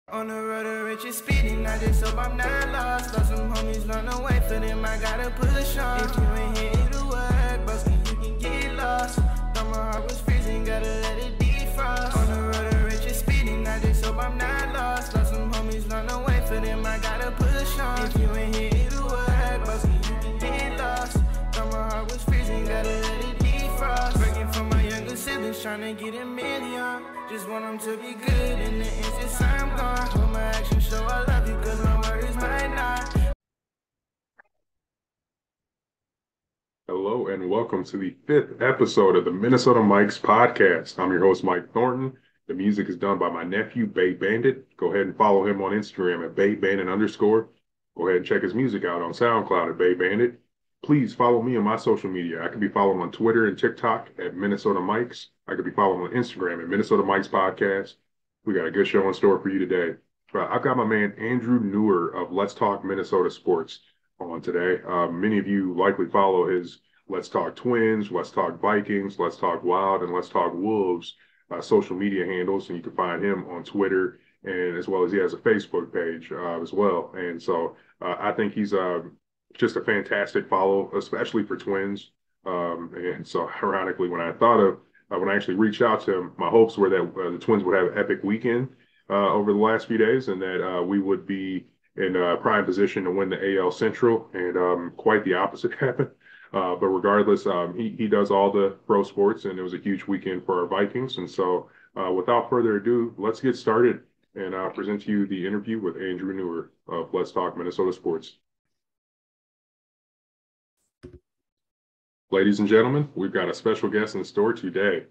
On the road to riches speeding, I just hope I'm not lost. Lost some homies, learn the way for them, I gotta push on. If you ain't here to work, buskin', you can get lost. Thought my heart was freezing, gotta let it defrost. On the road to riches speeding, I just hope I'm not lost. Lost some homies, learn the way for them, I gotta push on. If you ain't here to work, buskin', you can get lost. Thought my heart was freezing, gotta let it defrost. Breaking from my younger siblings, tryna get a million. Just want them to be good in the instance I'm gone. Hope my actions show I love you, cause my words might not. Hello and welcome to the 5th episode of the Minnesota Mikes podcast. I'm your host, Mike Thornton. The music is done by my nephew, Bay Bandit. Go ahead and follow him on Instagram at BayBandit_. Go ahead and check his music out on SoundCloud at Bay Bandit. Please follow me on my social media. I can be followed on Twitter and TikTok at Minnesota Mikes. I could be followed on Instagram at Minnesota Mikes Podcast. We got a good show in store for you today. I've got my man Andrew Neururer of Let's Talk Minnesota Sports on today. Many of you likely follow his Let's Talk Twins, Let's Talk Vikings, Let's Talk Wild, and Let's Talk Wolves social media handles, and you can find him on Twitter, and as well as he has a Facebook page as well. And so I think he's just a fantastic follow, especially for Twins. And so ironically, when I actually reached out to him, my hopes were that the Twins would have an epic weekend over the last few days, and that we would be in prime position to win the AL Central, and quite the opposite happened. But regardless, he does all the pro sports, and it was a huge weekend for our Vikings. And so without further ado, let's get started and present to you the interview with Andrew Neururer of Let's Talk Minnesota Sports. Ladies and gentlemen, we've got a special guest in store today.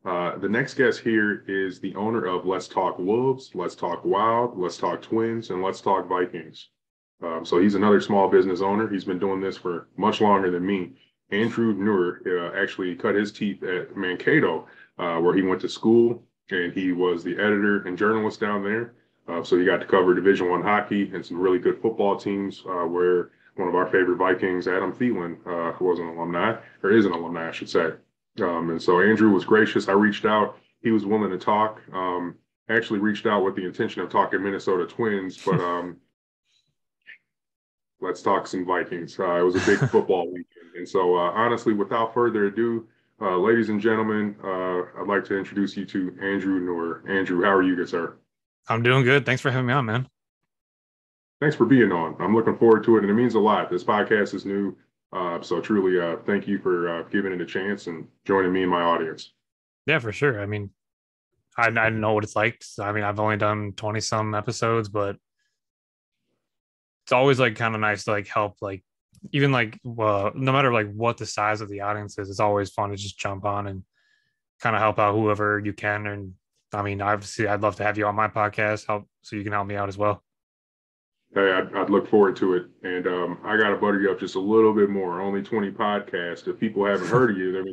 The next guest here is the owner of Let's Talk Wolves, Let's Talk Wild, Let's Talk Twins, and Let's Talk Vikings. So he's another small business owner. He's been doing this for much longer than me. Andrew Neururer actually cut his teeth at Mankato, where he went to school, and he was the editor and journalist down there. So he got to cover Division I hockey and some really good football teams, where one of our favorite Vikings, Adam Thielen, was an alumni, or is an alumni, I should say. And so Andrew was gracious. I reached out. He was willing to talk. Actually reached out with the intention of talking Minnesota Twins, but let's talk some Vikings. It was a big football weekend. And so honestly, without further ado, ladies and gentlemen, I'd like to introduce you to Andrew Neururer. Andrew, how are you, good sir? I'm doing good. Thanks for having me on, man. Thanks for being on. I'm looking forward to it, and it means a lot. This podcast is new, so truly thank you for giving it a chance and joining me and my audience. Yeah, for sure. I mean, I know what it's like. I mean, I've only done 20-some episodes, but it's always like kind of nice to like help, like even like no matter like what the size of the audience is, it's always fun to just jump on and kind of help out whoever you can. And I mean, obviously, I'd love to have you on my podcast, so you can help me out as well. Hey, I'd look forward to it. And I got to butter you up just a little bit more. Only 20 podcasts. If people haven't heard of you, they're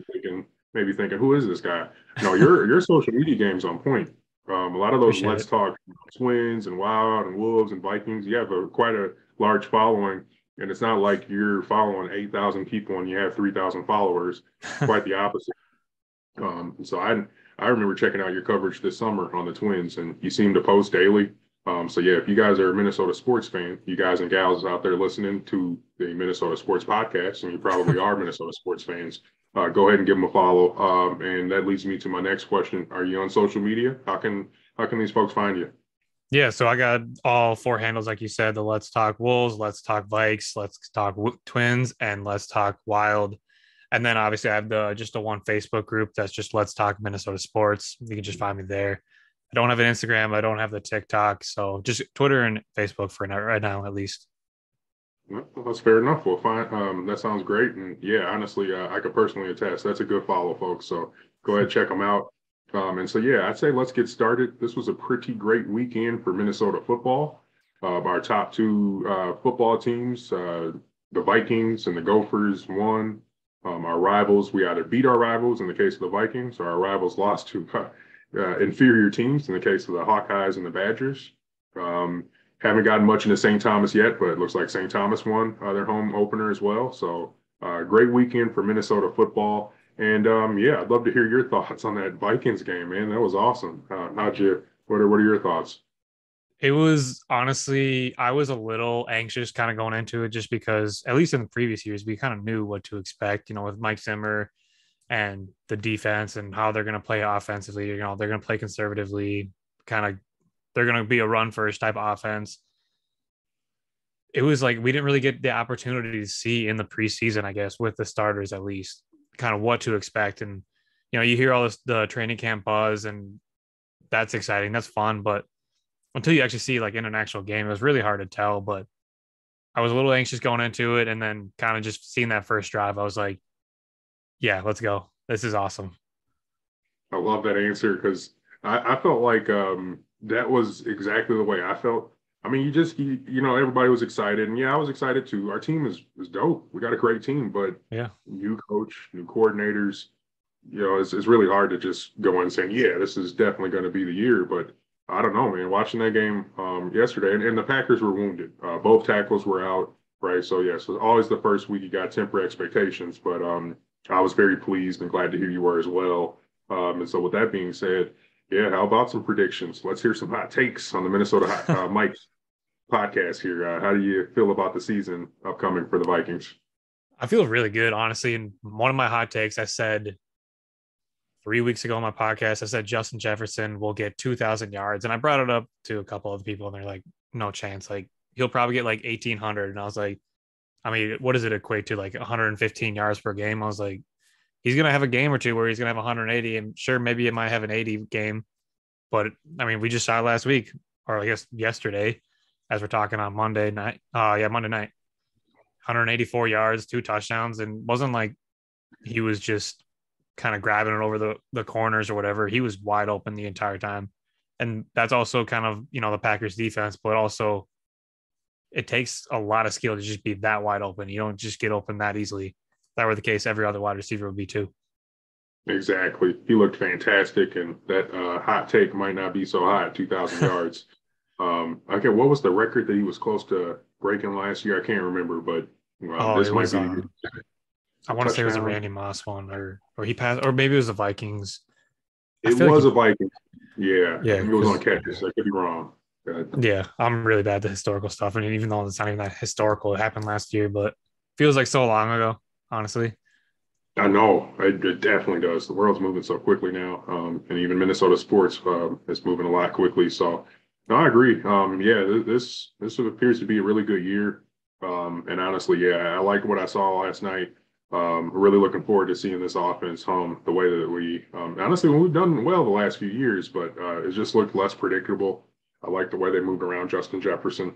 maybe thinking, who is this guy? No, your social media game's on point. A lot of those Appreciate Let's it. Talk Twins and Wild and Wolves and Vikings, you have quite a large following. And it's not like you're following 8,000 people and you have 3,000 followers. Quite the opposite. So I remember checking out your coverage this summer on the Twins, and you seem to post daily. So yeah, if you guys are a Minnesota sports fan, you guys and gals out there listening to the Minnesota Sports Podcast, and you probably are Minnesota sports fans, go ahead and give them a follow. And that leads me to my next question. Are you on social media? How can these folks find you? Yeah, so I got all 4 handles, like you said: the Let's Talk Wolves, Let's Talk Vikes, Let's Talk Twins, and Let's Talk Wild. And then obviously I have just the one Facebook group that's just Let's Talk Minnesota Sports. You can just find me there. I don't have an Instagram. I don't have the TikTok. So just Twitter and Facebook for now, right now, at least. Well, that's fair enough. Well, fine. That sounds great. And yeah, honestly, I could personally attest. That's a good follow, folks. So go ahead, check them out. And so, yeah, I'd say let's get started. This was a pretty great weekend for Minnesota football. Our top 2 football teams, the Vikings and the Gophers, won. Our rivals, we either beat our rivals in the case of the Vikings, or our rivals lost to inferior teams in the case of the Hawkeyes and the Badgers. Haven't gotten much into St. Thomas yet, but it looks like St. Thomas won their home opener as well. So great weekend for Minnesota football. And yeah, I'd love to hear your thoughts on that Vikings game, man. That was awesome. What are your thoughts? It was honestly, I was a little anxious kind of going into it just because, at least in the previous years, we kind of knew what to expect, with Mike Zimmer and the defense and how they're going to play offensively. They're going to play conservatively, kind of, they're going to be a run first type of offense. It was like we didn't really get the opportunity to see in the preseason, I guess, with the starters at least, kind of what to expect. And, you hear all this, the training camp buzz, and that's exciting. That's fun. But until you actually see like in an actual game, it was really hard to tell. But I was a little anxious going into it, and then kind of just seeing that first drive, I was like, yeah, let's go. This is awesome. I love that answer because I felt like that was exactly the way I felt. I mean, everybody was excited, and yeah, I was excited too. Our team is dope. We got a great team, but Yeah, new coach, new coordinators, it's really hard to just go in saying, yeah, this is definitely going to be the year. But I don't know, man. Watching that game yesterday, and the Packers were wounded. Both tackles were out, right? So yeah, so always the first week you got temper expectations, but I was very pleased and glad to hear you were as well. And so with that being said, yeah, how about some predictions? Let's hear some hot takes on the Minnesota Mike podcast here. How do you feel about the season upcoming for the Vikings? I feel really good, honestly. And one of my hot takes, I said 3 weeks ago on my podcast, I said Justin Jefferson will get 2,000 yards. And I brought it up to a couple of people, and they're like, no chance. Like, he'll probably get like 1,800. And I was like, I mean, what does it equate to? Like 115 yards per game? I was like, he's going to have a game or two where he's going to have 180. And sure, maybe it might have an 80 game. But I mean, we just saw last week, or I guess yesterday, as we're talking on Monday night. Monday night. 184 yards, 2 touchdowns, and wasn't like he was just kind of grabbing it over the corners or whatever. He was wide open the entire time. And that's also kind of, the Packers defense, but also it takes a lot of skill to just be that wide open. You don't just get open that easily. If that were the case, every other wide receiver would be too. Exactly. He looked fantastic, and that hot take might not be so hot, 2,000 yards. Okay, what was the record that he was close to breaking last year? I can't remember, but this it might was, be I want to say it was a Randy Moss one, or he passed, or maybe it was the Vikings. It was a Viking. Yeah, yeah, it was on catches. I could be wrong. Yeah, I'm really bad at the historical stuff. I mean, even though it's not even that historical, it happened last year, but feels like so long ago, honestly. I know it definitely does. The world's moving so quickly now, and even Minnesota sports is moving a lot quickly. So, no, I agree. Yeah, this appears to be a really good year. And honestly, yeah, I like what I saw last night. Really looking forward to seeing this offense home the way that we honestly, we've done well the last few years, but it just looked less predictable. I like the way they moved around Justin Jefferson.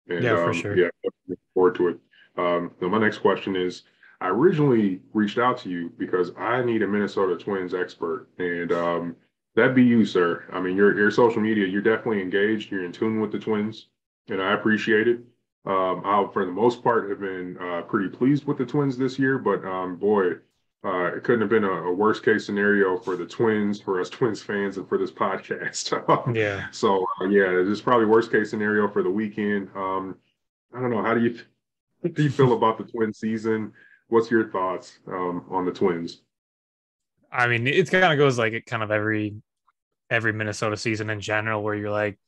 And Yeah, for sure. yeah, looking forward to it. Now my next question is, I originally reached out to you because I need a Minnesota Twins expert, and that'd be you, sir. I mean, your social media, you're definitely engaged. You're in tune with the Twins, and I appreciate it. I, for the most part, have been pretty pleased with the Twins this year, but boy, it couldn't have been a worst case scenario for the Twins, for us Twins fans, and for this podcast. Yeah. So yeah, this is probably worst case scenario for the weekend. I don't know. How do you feel about the Twin season? What's your thoughts on the Twins? I mean, it kind of goes like it kind of every Minnesota season in general, where you're like,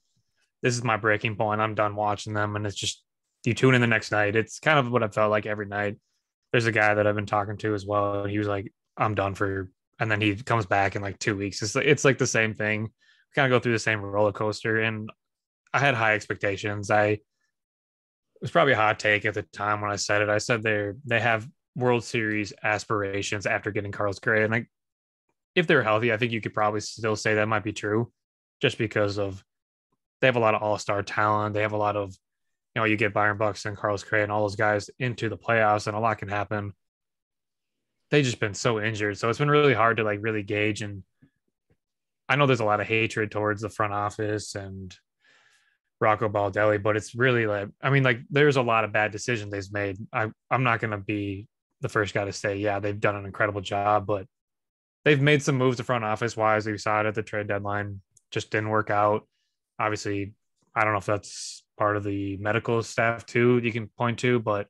this is my breaking point. I'm done watching them, and it's just you tune in the next night. It's kind of what I felt like every night. There's a guy that I've been talking to as well, and he was like, I'm done for, and then he comes back in like 2 weeks. It's like the same thing. We kind of go through the same roller coaster, and I had high expectations. It was probably a hot take at the time when I said it. I said they have World Series aspirations after getting Carlos Gray, and if they're healthy, I think you could probably still say that might be true, just because of they have a lot of all-star talent. They have a lot of, you get Byron Buxton, Carlos Gray, and all those guys into the playoffs, and a lot can happen. They've just been so injured, so it's been really hard to like really gauge. And I know there's a lot of hatred towards the front office and Rocco Baldelli, but it's really like, I mean, like there's a lot of bad decisions they've made. I'm not going to be the first guy to say, yeah, they've done an incredible job, but they've made some moves the front office wise. We saw it at the trade deadline, just didn't work out. Obviously, I don't know if that's part of the medical staff too, you can point to, but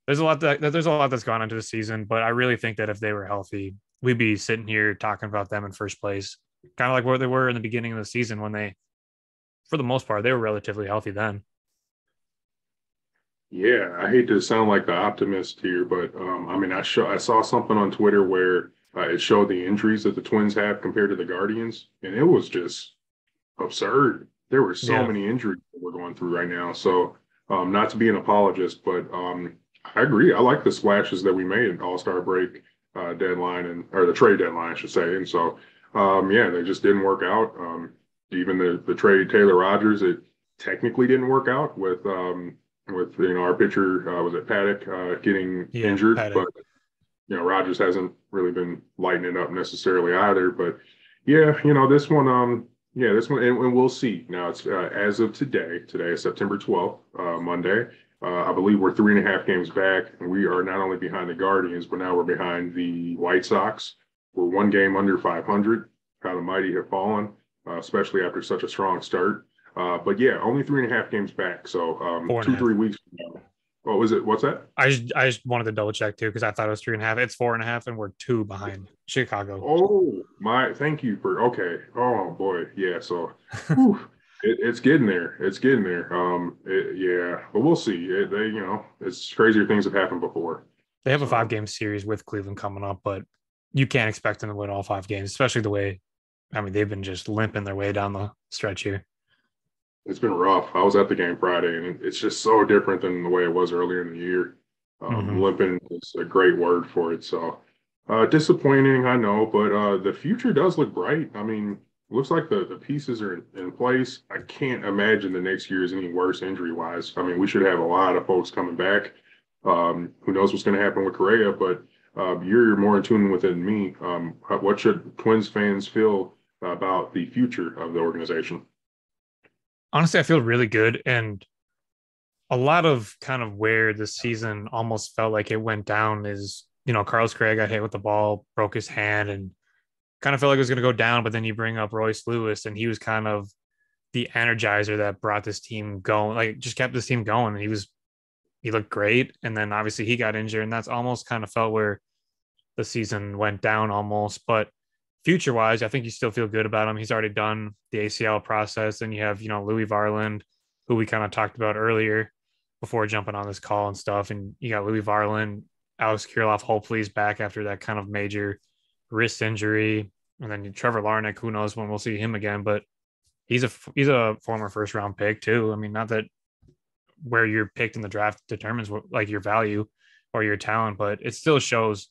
there's a lot that's gone into the season. But I really think that if they were healthy, we'd be sitting here talking about them in first place, kind of like where they were in the beginning of the season when they for the most part, they were relatively healthy then. Yeah, I hate to sound like the optimist here, but I mean, I saw something on Twitter where it showed the injuries that the Twins have compared to the Guardians, and it was just absurd. There were so Yeah. many injuries that we're going through right now. So, not to be an apologist, but I agree. I like the splashes that we made at All-Star break deadline or the trade deadline, I should say. And so, yeah, they just didn't work out. Even the trade Taylor Rogers, it technically didn't work out with our pitcher was it Paddock getting Yeah. injured, Paddock. but Rogers hasn't really been lighting it up necessarily either. But yeah, this one, and we'll see. Now it's as of today. Today is September 12th, Monday. I believe we're 3.5 games back, and we are not only behind the Guardians, but now we're behind the White Sox. We're 1 game under 500. How the mighty have fallen, especially after such a strong start. But yeah, only 3.5 games back. So Four and a half. 2-3 weeks from now. Oh, is it? What's that? I just wanted to double check too because I thought it was 3.5. It's 4.5, and we're 2 behind Chicago. Oh my! Thank you for okay. Oh boy, yeah. So, whew, it's getting there. It's getting there. Yeah, but we'll see. It's crazier things have happened before. They have a 5-game series with Cleveland coming up, but you can't expect them to win all 5 games, especially the way. I mean, they've been just limping their way down the stretch here. It's been rough. I was at the game Friday, and it's just so different than the way it was earlier in the year. Limping is a great word for it. So disappointing, I know, but the future does look bright. I mean, looks like the pieces are in place. I can't imagine the next year is any worse injury-wise. I mean, we should have a lot of folks coming back. Who knows what's going to happen with Correa, but you're more in tune with it than me. What should Twins fans feel about the future of the organization? Honestly, I feel really good. And a lot of kind of where the season almost felt like it went down is, Carlos Correa got hit with the ball, broke his hand, and kind of felt like it was going to go down. But then you bring up Royce Lewis, and he was kind of the energizer that brought this team going, like just kept this team going. And he looked great. And then obviously he got injured, and that's almost kind of felt where the season went down almost. But future wise, I think you still feel good about him. He's already done the ACL process. And you have, Louis Varland, who we kind of talked about earlier before jumping on this call and stuff. And you got Louis Varland, Alex Kirilloff, hopefully he's back after that kind of major wrist injury. And then Trevor Larnach, who knows when we'll see him again, but he's a former first round pick too. I mean, not that where you're picked in the draft determines what, like your value or your talent, but it still shows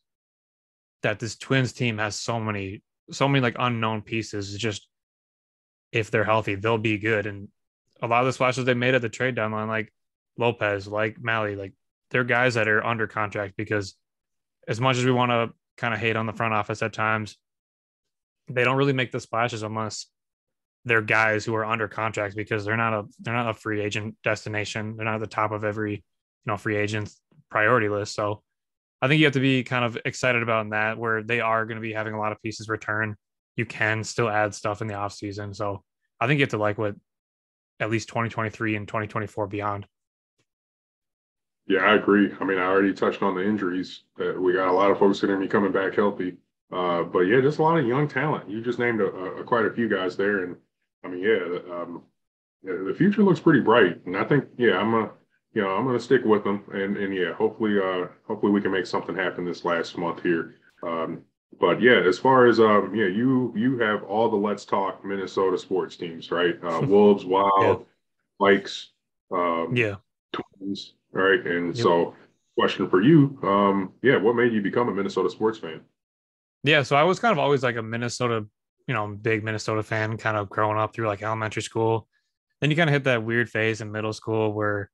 that this Twins team has so many like unknown pieces. It's just if they're healthy, they'll be good. And a lot of the splashes they made at the trade deadline, like Lopez, like Malley, like they're guys that are under contract, because as much as we want to kind of hate on the front office at times, they don't really make the splashes unless they're guys who are under contract, because they're not a free agent destination. They're not at the top of every free agent's priority list. So I think you have to be kind of excited about that, where they are going to be having a lot of pieces return. You can still add stuff in the offseason. So I think you have to like what at least 2023 and 2024 beyond. Yeah, I agree. I mean, I already touched on the injuries that we got a lot of folks that are going to be coming back healthy. But yeah, just a lot of young talent. You just named quite a few guys there. And I mean, the future looks pretty bright. And I think, I'm going to stick with them. And yeah, hopefully we can make something happen this last month here. But yeah, as far as, you have all the Let's Talk Minnesota sports teams, right? Wolves, Wild, Vikes, Twins. All right. And so question for you, what made you become a Minnesota sports fan? Yeah, so I was kind of always like a Minnesota, big Minnesota fan, kind of growing up through like elementary school. Then you kind of hit that weird phase in middle school where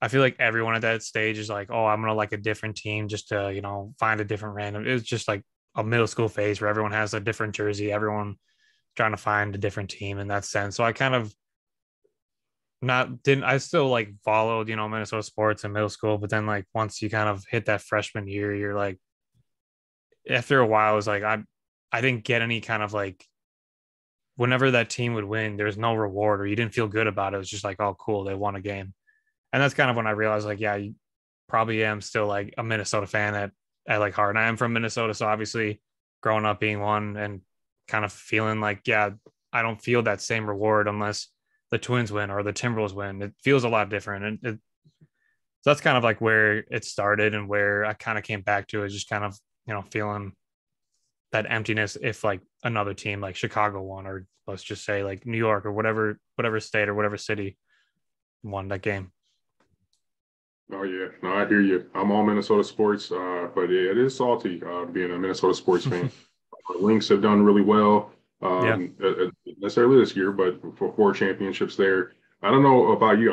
I feel like everyone at that stage is like, oh, I'm going to like a different team just to, find a different random. It was just like a middle school phase where everyone has a different jersey, everyone trying to find a different team in that sense. So I kind of I still like followed, Minnesota sports in middle school, but then like once you kind of hit that freshman year, you're like, after a while, it was like, I didn't get any kind of like, whenever that team would win, there's no reward or you didn't feel good about it. It was just like, oh, cool, they won a game. And that's kind of when I realized like, yeah, you probably am still like a Minnesota fan at like heart. And I am from Minnesota. So obviously growing up being one and kind of feeling like, yeah, I don't feel that same reward unless the Twins win or the Timberwolves win. It feels a lot different. And so that's kind of like where it started and where I kind of came back to it, just kind of, feeling that emptiness if like another team like Chicago won, or let's just say like New York or whatever state or whatever city won that game. Oh yeah, no, I hear you. I'm all Minnesota sports, but yeah, it is salty being a Minnesota sports fan. The Lynx have done really well, Yeah. necessarily this year, but for 4 championships there. I don't know about you.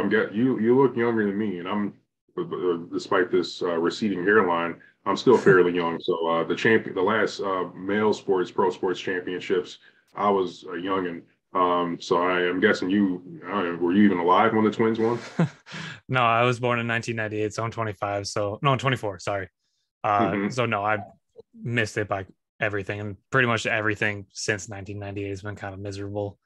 You look younger than me, and I'm despite this receding hairline, I'm still fairly young. So the last pro sports championships, I was a youngin. So I am guessing were you even alive when the Twins won? No, I was born in 1998, so I'm 25. So no, I'm 24. Sorry. Mm-hmm. So no, I missed it by everything, and pretty much everything since 1998 has been kind of miserable.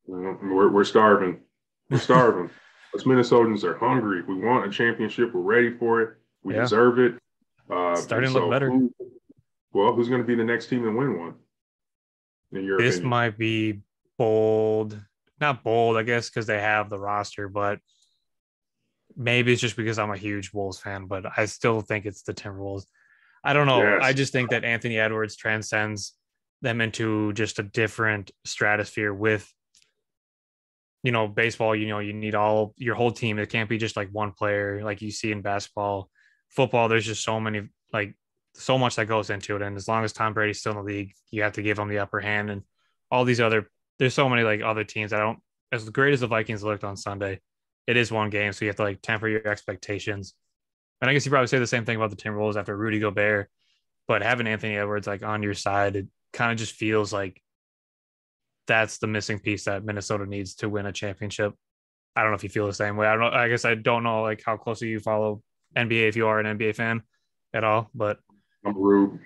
We're starving. We're starving. Us Minnesotans are hungry. We want a championship. We're ready for it. We deserve it. Starting to look better. Who's going to be the next team to win one? In your This opinion? might be bold. Not bold, I guess, because they have the roster, but maybe it's just because I'm a huge Wolves fan, but I still think it's the Timberwolves. I don't know. Yes. I just think that Anthony Edwards transcends them into just a different stratosphere with, baseball. You need all your whole team. It can't be just like one player like you see in basketball. Football, there's just so much that goes into it. And as long as Tom Brady's still in the league, you have to give him the upper hand. And all these there's so many like other teams that as great as the Vikings looked on Sunday, it is one game. So you have to like temper your expectations. And I guess you probably say the same thing about the Timberwolves after Rudy Gobert, but having Anthony Edwards like on your side, it kind of just feels like that's the missing piece that Minnesota needs to win a championship. I don't know if you feel the same way. I don't know. I guess I don't know like how closely you follow NBA if you are an NBA fan at all, but I'm a Rube.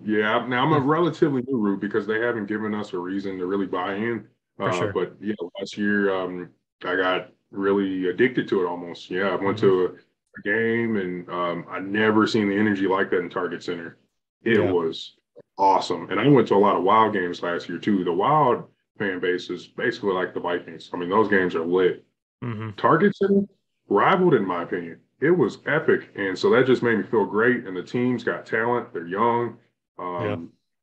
Yeah, now I'm a relatively new Rube because they haven't given us a reason to really buy in. for sure. But yeah, last year I got really addicted to it almost. Yeah, I went to a game and I never seen the energy like that in Target Center. It was awesome. And I went to a lot of Wild games last year too. The Wild fan base is basically like the Vikings. I mean, those games are lit. Target Center rivaled in my opinion. It was epic. And so that just made me feel great. And the team's got talent. They're young.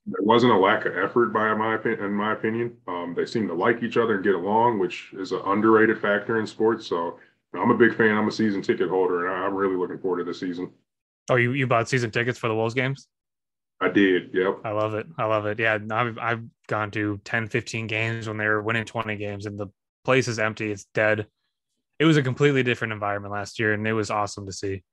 There wasn't a lack of effort in my opinion. They seem to like each other and get along, which is an underrated factor in sports. So I'm a big fan. I'm a season ticket holder, and I'm really looking forward to the season. Oh, you bought season tickets for the Wolves games? I did. Yep. I love it. Yeah, I've gone to 10, 15 games when they were winning 20 games and the place is empty. It's dead. It was a completely different environment last year, and it was awesome to see.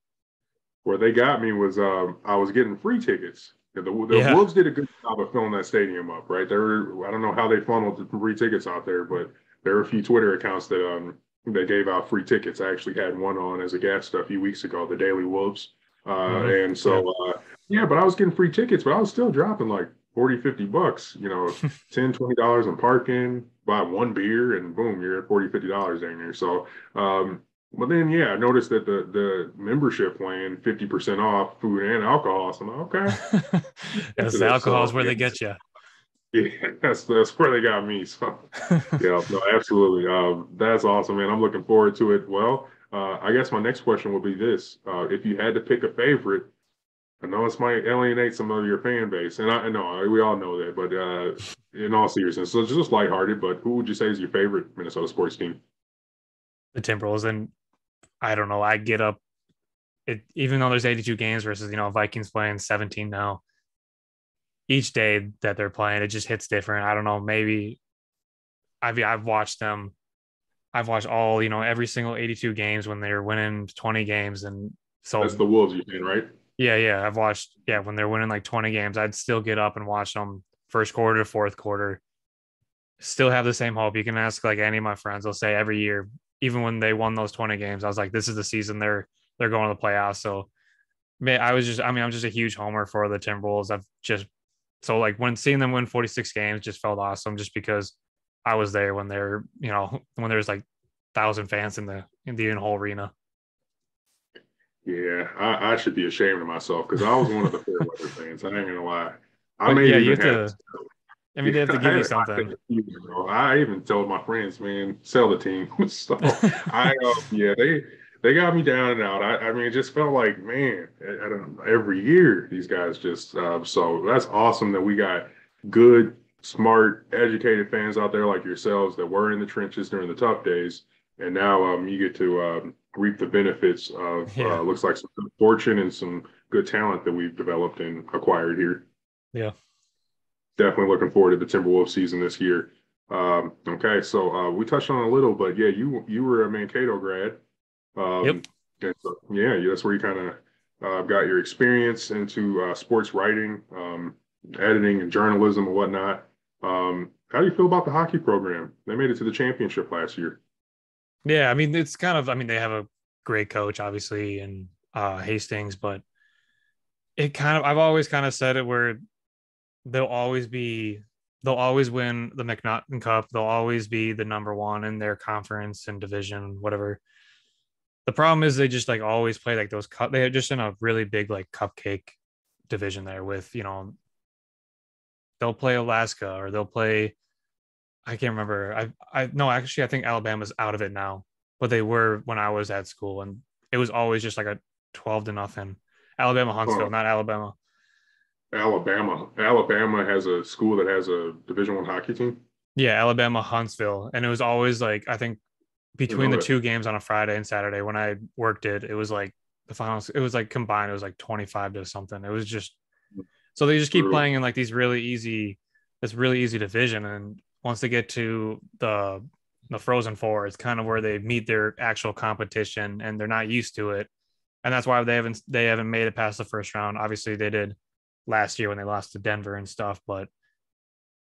Where they got me was I was getting free tickets. The Wolves did a good job of filling that stadium up, right? I don't know how they funneled the free tickets out there, but there are a few Twitter accounts that they gave out free tickets. I actually had one on as a guest a few weeks ago, the Daily Wolves. And so, but I was getting free tickets, but I was still dropping like $40, $50, $10, $20 in parking, buy one beer, and boom, you're at $40, $50 down there. So, but then, I noticed that the membership plan 50% off food and alcohol. So I'm like, okay. Yes, the alcohol is where they get you. Yeah, that's where they got me. So, no, absolutely. That's awesome, man. I'm looking forward to it. Well, I guess my next question would be this. If you had to pick a favorite, I know this might alienate some of your fan base, and I know we all know that, but in all seriousness, so just lighthearted, but who would you say is your favorite Minnesota sports team? The Timberwolves. And I don't know, I get up, even though there's 82 games versus, Vikings playing 17 now, each day that they're playing, it just hits different. I don't know, maybe I've watched them. I've watched all, every single 82 games when they're winning 20 games. And so that's the Wolves you're saying, right? Yeah. I've watched, when they're winning like 20 games, I'd still get up and watch them first quarter to fourth quarter. Still have the same hope. You can ask like any of my friends, they'll say every year, even when they won those 20 games, I was like, this is the season they're going to the playoffs. So I'm just a huge homer for the Timberwolves. So like when seeing them win 46 games just felt awesome just because I was there when they're, when there's like 1,000 fans in the whole arena. Yeah, I should be ashamed of myself because I was one of the Fairweather fans. I ain't gonna lie. I mean, they have to give you something. I even told my friends, man, sell the team. So yeah, they got me down and out. I mean, it just felt like, man, I don't know, every year these guys just so that's awesome that we got good, smart, educated fans out there like yourselves that were in the trenches during the tough days, and now you get to reap the benefits of Yeah. looks like some good fortune and some good talent that we've developed and acquired here. Yeah. Definitely looking forward to the Timberwolves season this year. Okay, so we touched on it a little, but yeah, you were a Mankato grad. Yep. And so, yeah, that's where you kind of got your experience into sports writing, editing, and journalism and whatnot. How do you feel about the hockey program? They made it to the championship last year. Yeah. I mean, it's kind of, I mean, they have a great coach, obviously, and Hastings, but it kind of, I've always kind of said it where they'll always win the McNaughton Cup. They'll always be the number one in their conference and division, whatever. The problem is they just like always play like those cup. They're just in a really big like cupcake division there with, they'll play Alaska or they'll play, I can't remember. No, actually I think Alabama's out of it now, but they were when I was at school, and it was always just like a 12-0. Alabama Huntsville, not Alabama. Alabama has a school that has a Division I hockey team. Yeah, Alabama Huntsville, and it was always like I think between the two games on a Friday and Saturday when I worked it was like the finals. It was like combined. It was like 25 to something. It was just so they just keep playing in like this really easy division, and once they get to the Frozen Four, it's kind of where they meet their actual competition, and they're not used to it, and that's why they haven't made it past the first round. Obviously, they did last year when they lost to Denver and stuff, but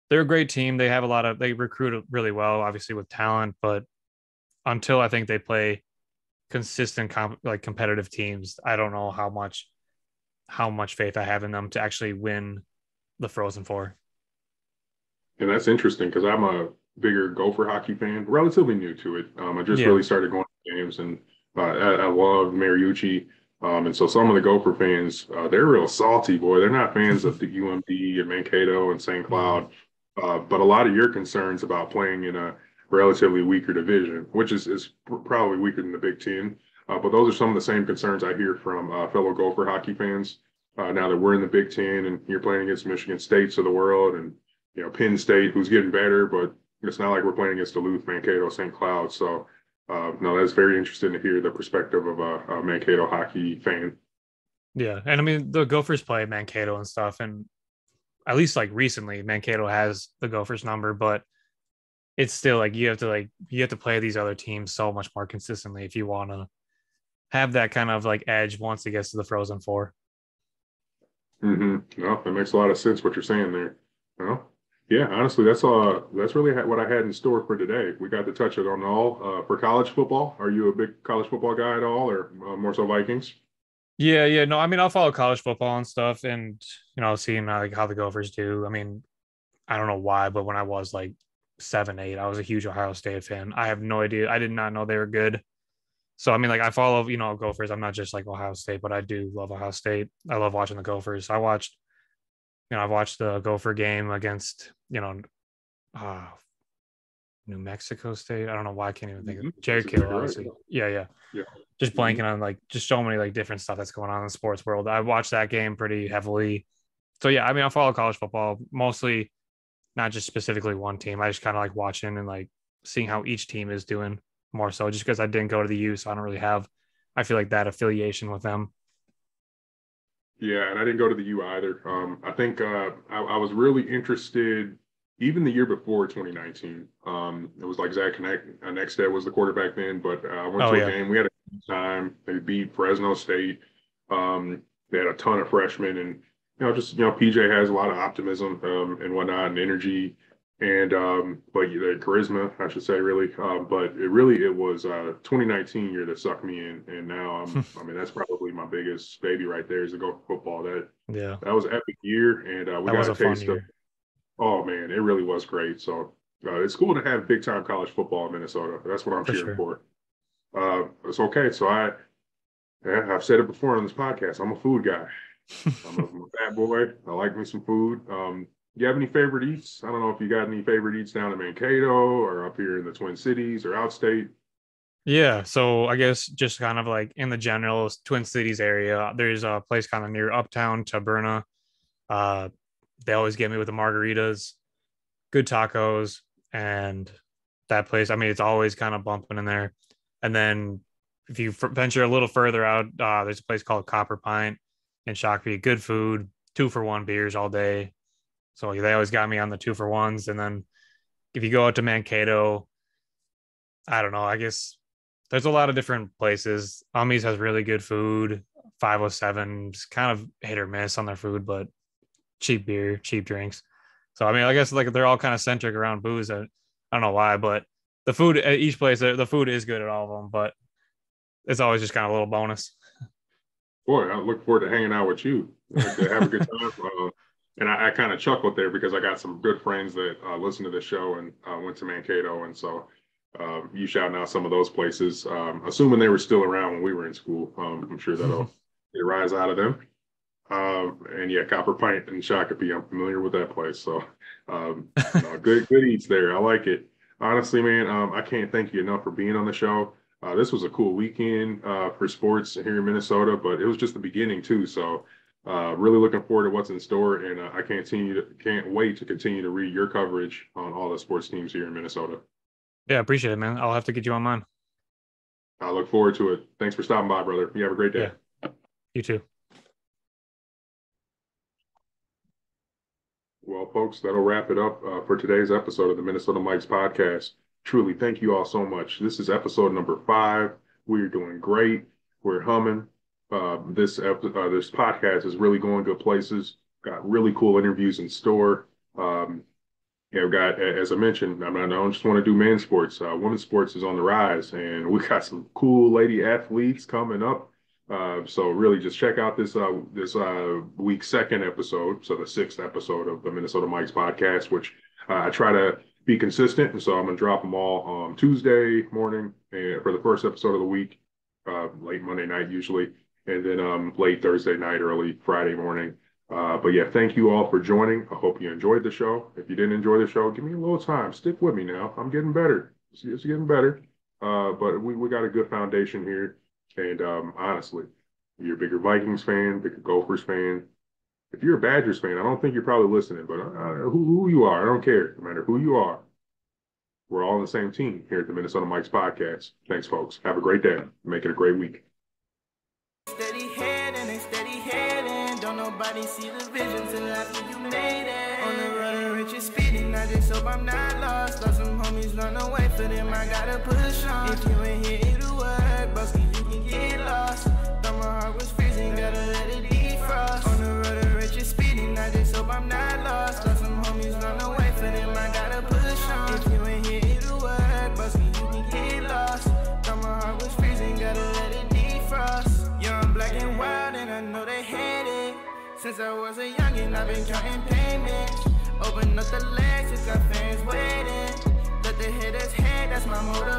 they're a great team. They have they recruit really well, obviously with talent, but until I think they play consistent competitive teams, I don't know how much faith I have in them to actually win the Frozen Four. And that's interesting because I'm a bigger Gopher hockey fan, relatively new to it. I just really started going to games, and I love Mariucci. And so some of the Gopher fans, they're real salty, boy. They're not fans of the UMD and Mankato and St. Cloud. But a lot of your concerns about playing in a relatively weaker division, which is probably weaker than the Big Ten. But those are some of the same concerns I hear from fellow Gopher hockey fans. Now that we're in the Big Ten and you're playing against Michigan States of the world and, Penn State, who's getting better, but it's not like we're playing against Duluth, Mankato, St. Cloud. So, no, that's very interesting to hear the perspective of a Mankato hockey fan. Yeah. And I mean, the Gophers play Mankato and stuff. And at least like recently, Mankato has the Gophers number, but it's still like you have to play these other teams so much more consistently if you want to have that kind of like edge once it gets to the Frozen Four. Mm-hmm. No, that makes a lot of sense what you're saying there. Well, yeah, honestly, that's really what I had in store for today. We got to touch it on all for college football. Are you a big college football guy at all, or more so Vikings? Yeah. No, I mean, I'll follow college football and stuff, and seeing like how the Gophers do. I mean, I don't know why, but when I was like 7, 8, I was a huge Ohio State fan. I have no idea. I did not know they were good. So I mean, like I follow, Gophers. I'm not just like Ohio State, but I do love Ohio State. I love watching the Gophers. I've watched the Gopher game against, New Mexico State. I don't know why I can't even think of it. Jerry Kittle, obviously. Right. Yeah. Just blanking on like just so many like different stuff that's going on in the sports world. I watched that game pretty heavily. So yeah, I mean, I follow college football mostly, not just specifically one team. I just kind of like watching and like seeing how each team is doing more so just because I didn't go to the U, so I don't really have, I feel like that affiliation with them. Yeah, and I didn't go to the U either. I think I was really interested even the year before 2019. It was like Zach Nexted was the quarterback then, but I went to a game. We had a good time. They beat Fresno State. They had a ton of freshmen, and PJ has a lot of optimism and whatnot, and energy, and but the charisma, I should say, really. But it was 2019 year that sucked me in, and now I mean that's probably my biggest baby right there is to go for football. That was an epic year, and we got a taste of. Oh man, it really was great. So it's cool to have big time college football in Minnesota. That's what I'm cheering for. It's okay. So I've said it before on this podcast. I'm a food guy. I'm a fat boy. I like me some food. You have any favorite eats? I don't know if you got any favorite eats down in Mankato or up here in the Twin Cities or outstate. Yeah, so I guess just kind of like in the general Twin Cities area, there's a place kind of near Uptown, Taberna. Uh, they always get me with the margaritas, good tacos, and that place. I mean, it's always kind of bumping in there. And then if you venture a little further out, there's a place called Copper Pint in Shakopee. Good food, 2-for-1 beers all day. So they always got me on the 2-for-1s. And then if you go out to Mankato, I don't know. I guess there's a lot of different places. Ummy's has really good food. 507 is kind of hit or miss on their food, but cheap beer, cheap drinks. So I mean, I guess like they're all kind of centric around booze. I don't know why, but the food at each place, the food is good at all of them. But it's always just kind of a little bonus. Boy, I look forward to hanging out with you. Like to have a good time. And I kind of chuckled there because I got some good friends that listen to the show and went to Mankato. And so you shouting out some of those places, assuming they were still around when we were in school. I'm sure that'll get a rise out of them. And yeah, Copper Pint and Shakopee, I'm familiar with that place. So good eats there. I like it. Honestly, man, I can't thank you enough for being on the show. This was a cool weekend for sports here in Minnesota, but it was just the beginning too. So really looking forward to what's in store, and I can't wait to continue to read your coverage on all the sports teams here in Minnesota. Yeah, appreciate it, man. I'll have to get you on mine. I look forward to it. Thanks for stopping by, brother. You have a great day. Yeah. You too. Well, folks, that'll wrap it up for today's episode of the Minnesota Mike's podcast. Truly, thank you all so much. This is episode number 5. We're doing great. We're humming. This podcast is really going good places. Got really cool interviews in store. We've got, as I mentioned, I don't just want to do men's sports. Women's sports is on the rise, and we got some cool lady athletes coming up. So really just check out this week's second episode, so the 6th episode of the Minnesota Mike's podcast, which I try to be consistent. And so I'm going to drop them all on Tuesday morning and for the first episode of the week, late Monday night usually, and then late Thursday night, early Friday morning. But yeah, thank you all for joining. I hope you enjoyed the show. If you didn't enjoy the show, give me a little time. Stick with me now. I'm getting better. It's getting better. But we got a good foundation here. And honestly, if you're a bigger Vikings fan, bigger Gophers fan, if you're a Badgers fan, I don't think you're probably listening, but who you are, I don't care. No matter who you are, we're all on the same team here at the Minnesota Mike's podcast. Thanks, folks. Have a great day. Make it a great week. Steady heading, steady heading. Don't nobody see the vision till after you made it. On the road to riches speeding, I just hope I'm not lost. Lost some homies run away, for them I gotta push on. If you ain't here, it'll work, Busky, you can get lost. Thought my heart was freezing, gotta let it defrost. On the road to riches speeding, I just hope I'm not lost. Lost some homies run away, for them I gotta push on. If you ain't here, it'll work, Busky, you can get lost. Thought my heart was freezing, gotta let it defrost. Young, black, and wild, and I know they hate it. Since I was a youngin', I've been counting payments. Open up the legs, just got fans waiting. Let the hitters hit, that's my motivation.